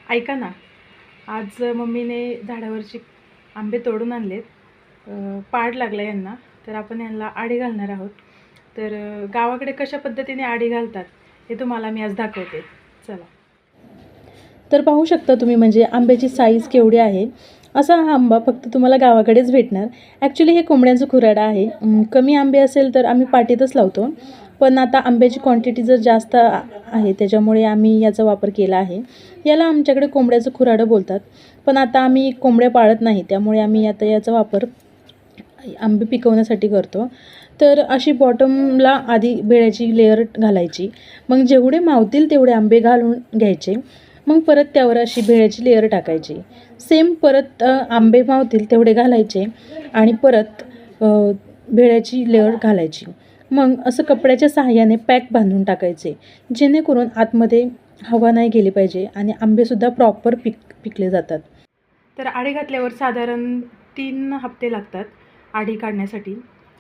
ऐका ना, आज मम्मीने झाडावरचे आंबे तोडून आणलेत. पाड लागला यांना, तर आपण यांना आडी घालणार आहोत. तर गावाकडे कशा पद्धतीने आडी घालतात हे तुम्हाला मी आज दाखवते. चला. तर पाहू शकता तुम्ही म्हणजे आंब्याची साईज केवढी आहे. असा हा आंबा फक्त तुम्हाला गावाकडेच भेटणार. ॲक्च्युली हे कोंबड्यांचं खुराडा आहे. कमी आंबे असेल तर आम्ही पाटीतच लावतो, पण आता आंब्याची क्वांटिटी जर जास्त आहे त्याच्यामुळे आम्ही याचा वापर केला आहे. याला आमच्याकडे कोंबड्याचं खुराडं बोलतात, पण आता आम्ही कोंबड्या पाळत नाही, त्यामुळे आम्ही आता याचा वापर आंबे पिकवण्यासाठी करतो. तर अशी बॉटमला आधी बेड्याची लेअर घालायची, मग जेवढे मावतील तेवढे आंबे घालून घ्यायचे, मग परत त्यावर अशी भेळ्याची लेअर टाकायची. सेम परत आंबे मावतील तेवढे घालायचे आणि परत भेळ्याची लेअर घालायची. मग असं कपड्याच्या सहाय्याने पॅक बांधून टाकायचे, जेणेकरून आतमध्ये हवा नाही गेली पाहिजे आणि आंबेसुद्धा प्रॉपर पिकले जातात. तर आडी घातल्यावर साधारण 3 हप्ते लागतात आडी काढण्यासाठी,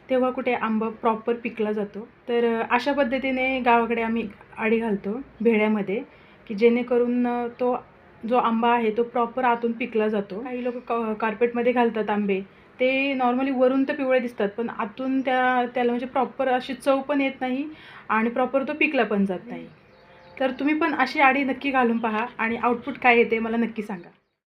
तेव्हा कुठे आंबा प्रॉपर पिकला जातो. तर अशा पद्धतीने गावाकडे आम्ही आडी घालतो भेळ्यामध्ये, की जेणेकरून तो जो आंबा आहे तो प्रॉपर आतून पिकला जातो. काही लोक कार्पेटमध्ये घालतात आंबे, ते नॉर्मली वरून तर पिवळे दिसतात, पण आतून त्याला म्हणजे प्रॉपर अशी चव पण येत नाही आणि प्रॉपर तो पिकला पण जात नाही. तर तुम्ही पण अशी आडी नक्की घालून पहा आणि आउटपुट काय येते मला नक्की सांगा.